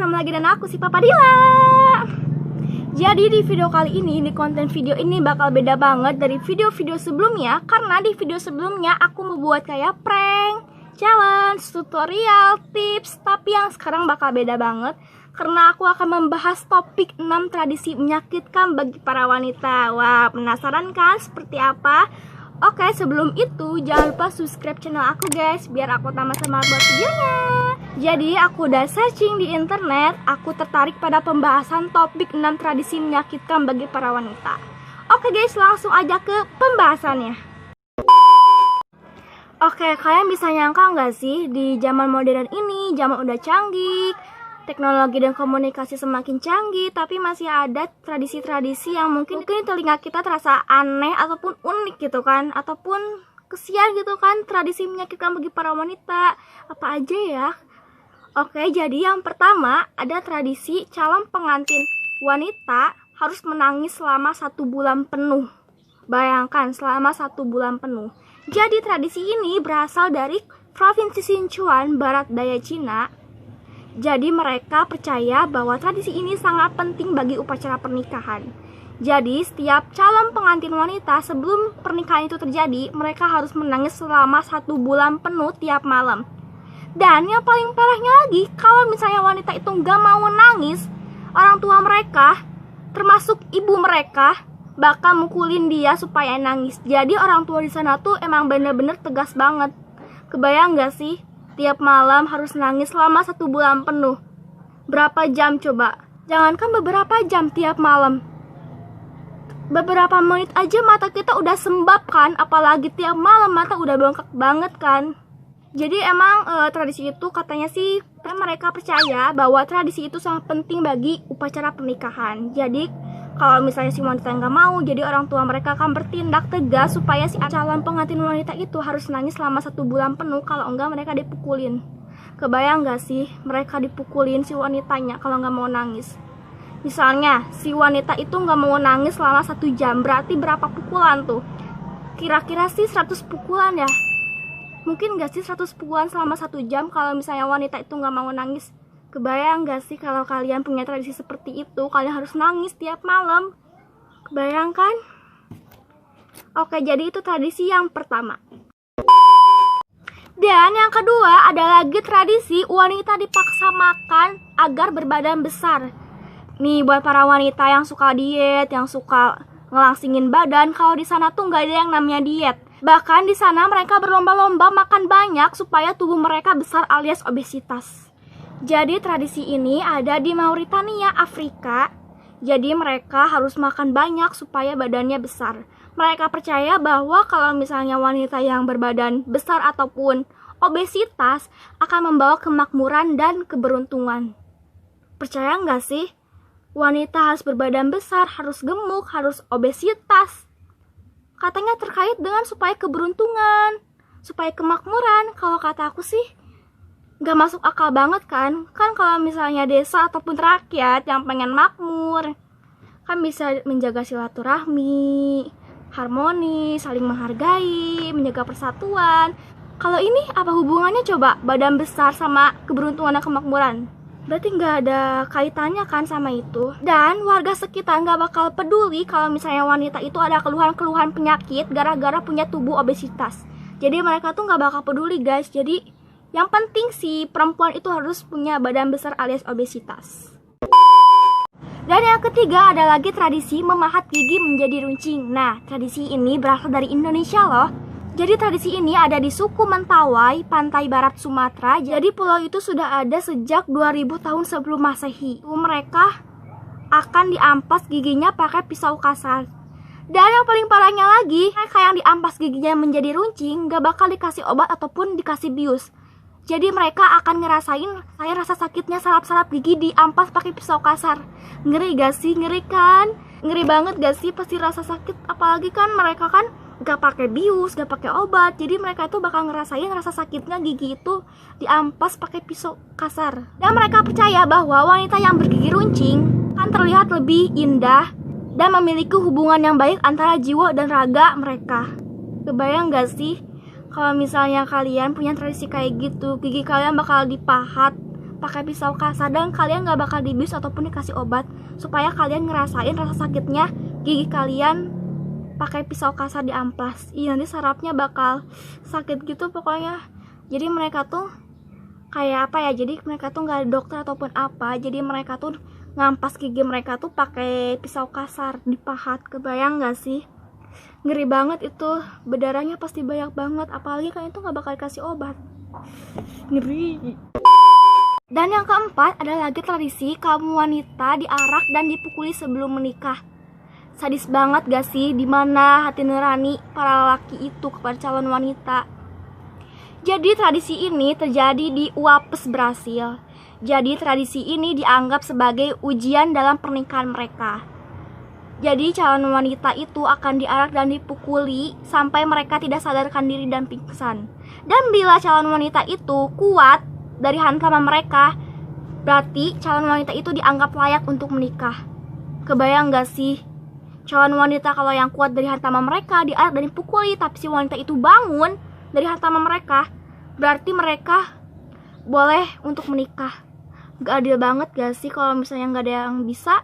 ketemu lagi dengan aku si Papa Dila. Jadi di video kali ini, di konten video ini bakal beda banget dari video-video sebelumnya. Karena di video sebelumnya aku membuat kayak prank, challenge, tutorial, tips. Tapi yang sekarang bakal beda banget karena aku akan membahas topik 6 tradisi menyakitkan bagi para wanita. Wah, penasaran kan seperti apa? Oke, sebelum itu jangan lupa subscribe channel aku guys, biar aku tambah semangat buat videonya. Jadi aku udah searching di internet, aku tertarik pada pembahasan topik 6 tradisi menyakitkan bagi para wanita. Oke guys, langsung aja ke pembahasannya. Oke, kalian bisa nyangka nggak sih di zaman modern ini, zaman udah canggih, teknologi dan komunikasi semakin canggih, tapi masih ada tradisi-tradisi yang mungkin di telinga kita terasa aneh ataupun unik gitu kan, ataupun kesian gitu kan, tradisi menyakitkan bagi para wanita. Apa aja ya? Oke, jadi yang pertama ada tradisi calon pengantin wanita harus menangis selama 1 bulan penuh. Bayangkan, selama 1 bulan penuh. Jadi tradisi ini berasal dari Provinsi Sichuan, Barat Daya Cina. Jadi mereka percaya bahwa tradisi ini sangat penting bagi upacara pernikahan. Jadi setiap calon pengantin wanita sebelum pernikahan itu terjadi, mereka harus menangis selama 1 bulan penuh tiap malam. Dan yang paling parahnya lagi, kalau misalnya wanita itu gak mau nangis, orang tua mereka, termasuk ibu mereka, bakal mukulin dia supaya nangis. Jadi orang tua di sana tuh emang bener-bener tegas banget. Kebayang gak sih? Tiap malam harus nangis selama 1 bulan penuh. Berapa jam coba? Jangankan beberapa jam tiap malam, beberapa menit aja mata kita udah sembab kan. Apalagi tiap malam mata udah bengkak banget kan. Jadi emang tradisi itu katanya sih mereka percaya bahwa tradisi itu sangat penting bagi upacara pernikahan. Jadi kalau misalnya si wanita nggak mau, jadi orang tua mereka akan bertindak tegas supaya si calon pengantin wanita itu harus nangis selama 1 bulan penuh. Kalau enggak mereka dipukulin. Kebayang nggak sih mereka dipukulin si wanitanya kalau nggak mau nangis? Misalnya si wanita itu nggak mau nangis selama 1 jam, berarti berapa pukulan tuh? Kira-kira sih 100 pukulan ya. Mungkin nggak sih 100 pukulan selama 1 jam kalau misalnya wanita itu nggak mau nangis? Kebayang gak sih kalau kalian punya tradisi seperti itu, kalian harus nangis tiap malam? Kebayang kan? Oke, jadi itu tradisi yang pertama. Dan yang kedua ada lagi tradisi wanita dipaksa makan agar berbadan besar. Nih buat para wanita yang suka diet, yang suka ngelangsingin badan, kalau di sana tuh nggak ada yang namanya diet. Bahkan di sana mereka berlomba-lomba makan banyak supaya tubuh mereka besar alias obesitas. Jadi tradisi ini ada di Mauritania, Afrika. Jadi mereka harus makan banyak supaya badannya besar. Mereka percaya bahwa kalau misalnya wanita yang berbadan besar ataupun obesitas akan membawa kemakmuran dan keberuntungan. Percaya nggak sih? Wanita harus berbadan besar, harus gemuk, harus obesitas. Katanya terkait dengan supaya keberuntungan, supaya kemakmuran. Kalau kata aku sih gak masuk akal banget kan? Kan kalau misalnya desa ataupun rakyat yang pengen makmur, kan bisa menjaga silaturahmi, harmoni, saling menghargai, menjaga persatuan. Kalau ini apa hubungannya coba badan besar sama keberuntungan dan kemakmuran? Berarti gak ada kaitannya kan sama itu. Dan warga sekitar gak bakal peduli kalau misalnya wanita itu ada keluhan-keluhan penyakit gara-gara punya tubuh obesitas. Jadi mereka tuh gak bakal peduli guys. Jadi yang penting si perempuan itu harus punya badan besar alias obesitas. Dan yang ketiga ada lagi tradisi memahat gigi menjadi runcing. Nah, tradisi ini berasal dari Indonesia loh. Jadi tradisi ini ada di suku Mentawai, pantai barat Sumatera. Jadi pulau itu sudah ada sejak 2000 tahun sebelum Masehi. Mereka akan diampas giginya pakai pisau kasar. Dan yang paling parahnya lagi, mereka yang diampas giginya menjadi runcing gak bakal dikasih obat ataupun dikasih bius. Jadi mereka akan ngerasain rasa sakitnya sarap-sarap gigi diampas pakai pisau kasar. Ngeri gak sih? Ngeri kan? Ngeri banget gak sih pasti rasa sakit? Apalagi kan mereka kan gak pakai bius, gak pakai obat. Jadi mereka itu bakal ngerasain rasa sakitnya gigi itu diampas pakai pisau kasar. Dan mereka percaya bahwa wanita yang bergigi runcing akan terlihat lebih indah dan memiliki hubungan yang baik antara jiwa dan raga mereka. Kebayang gak sih? Kalau misalnya kalian punya tradisi kayak gitu, gigi kalian bakal dipahat pakai pisau kasar, dan kalian gak bakal dibius ataupun dikasih obat, supaya kalian ngerasain rasa sakitnya gigi kalian pakai pisau kasar diamplas. Iya, nanti sarafnya bakal sakit gitu pokoknya. Jadi mereka tuh kayak apa ya, jadi mereka tuh gak ada dokter ataupun apa, jadi mereka tuh ngampas gigi mereka tuh pakai pisau kasar dipahat. Kebayang gak sih? Ngeri banget itu, berdarahnya pasti banyak banget, apalagi kalian tuh gak bakal dikasih obat. Ngeri. Dan yang keempat ada lagi tradisi kaum wanita diarak dan dipukuli sebelum menikah. Sadis banget gak sih? Dimana hati nurani para laki itu kepada calon wanita? Jadi tradisi ini terjadi di Uapes, Brasil. Jadi tradisi ini dianggap sebagai ujian dalam pernikahan mereka. Jadi calon wanita itu akan diarak dan dipukuli sampai mereka tidak sadarkan diri dan pingsan. Dan bila calon wanita itu kuat dari hantaman mereka, berarti calon wanita itu dianggap layak untuk menikah. Kebayang gak sih? Calon wanita kalau yang kuat dari hantaman mereka diarak dan dipukuli, tapi si wanita itu bangun dari hantaman mereka, berarti mereka boleh untuk menikah. Gak adil banget gak sih kalau misalnya gak ada yang bisa?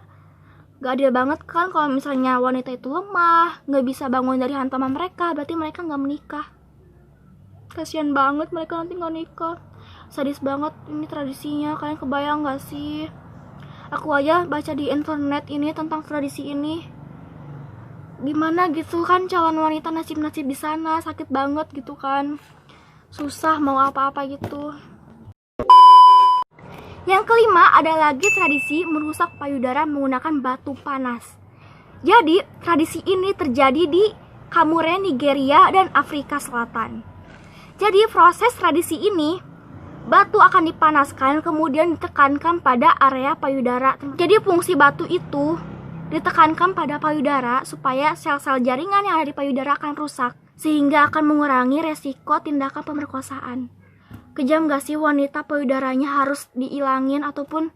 Gak adil banget kan kalau misalnya wanita itu lemah, gak bisa bangun dari hantaman mereka, berarti mereka gak menikah. Kasian banget mereka nanti gak nikah. Sadis banget ini tradisinya, kalian kebayang gak sih? Aku aja baca di internet ini tentang tradisi ini. Gimana gitu kan calon wanita nasib-nasib di sana, sakit banget gitu kan. Susah mau apa-apa gitu. Yang kelima ada lagi tradisi merusak payudara menggunakan batu panas. Jadi tradisi ini terjadi di Kamuren, Nigeria dan Afrika Selatan. Jadi proses tradisi ini, batu akan dipanaskan kemudian ditekankan pada area payudara. Jadi fungsi batu itu ditekankan pada payudara supaya sel-sel jaringan yang ada di payudara akan rusak, sehingga akan mengurangi resiko tindakan pemerkosaan. Kejam gak sih wanita payudaranya harus diilangin ataupun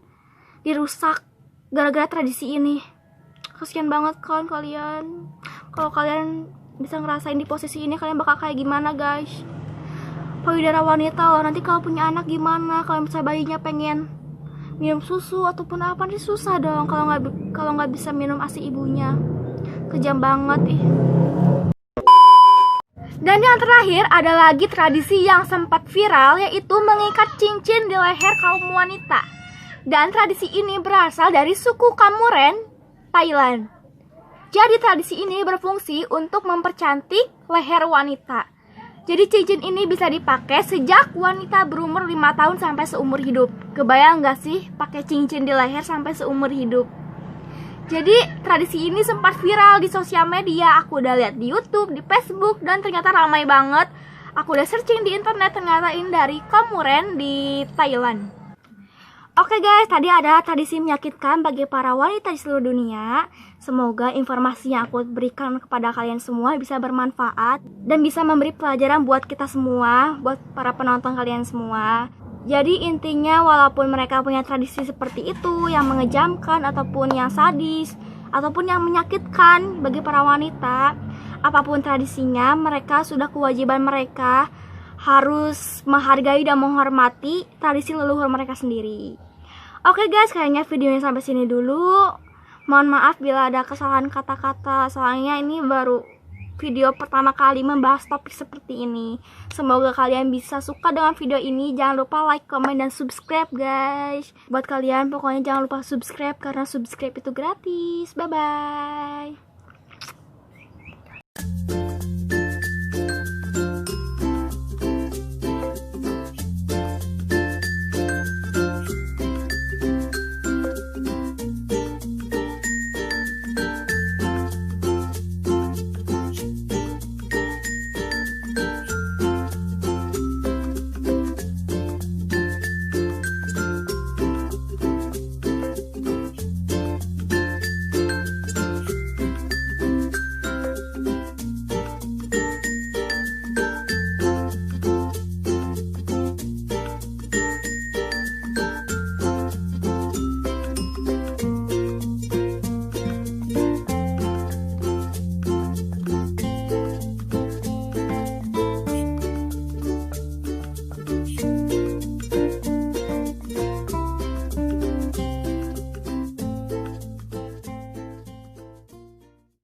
dirusak gara-gara tradisi ini? Kasian banget kan kalian. Kalau kalian bisa ngerasain di posisi ini, kalian bakal kayak gimana guys? Payudara wanita loh, nanti kalau punya anak gimana? Kalau misalnya bayinya pengen minum susu ataupun apa, nanti susah dong kalau nggak bisa minum ASI ibunya. Kejam banget ih. Dan yang terakhir ada lagi tradisi yang sempat viral, yaitu mengikat cincin di leher kaum wanita. Dan tradisi ini berasal dari suku Kamuren, Thailand. Jadi tradisi ini berfungsi untuk mempercantik leher wanita. Jadi cincin ini bisa dipakai sejak wanita berumur 5 tahun sampai seumur hidup. Kebayang gak sih pakai cincin di leher sampai seumur hidup? Jadi tradisi ini sempat viral di sosial media. Aku udah lihat di YouTube, di Facebook, dan ternyata ramai banget. Aku udah searching di internet, ternyata ini dari Kamuren di Thailand. Oke guys, tadi ada tradisi menyakitkan bagi para wanita di seluruh dunia. Semoga informasi yang aku berikan kepada kalian semua bisa bermanfaat dan bisa memberi pelajaran buat kita semua, buat para penonton kalian semua. Jadi intinya walaupun mereka punya tradisi seperti itu yang mengejamkan ataupun yang sadis ataupun yang menyakitkan bagi para wanita, apapun tradisinya, mereka sudah kewajiban mereka harus menghargai dan menghormati tradisi leluhur mereka sendiri. Oke guys, kayaknya videonya sampai sini dulu. Mohon maaf bila ada kesalahan kata-kata, soalnya ini baru video pertama kali membahas topik seperti ini. Semoga kalian bisa suka dengan video ini. Jangan lupa like, comment, dan subscribe guys. Buat kalian pokoknya jangan lupa subscribe, karena subscribe itu gratis. Bye bye.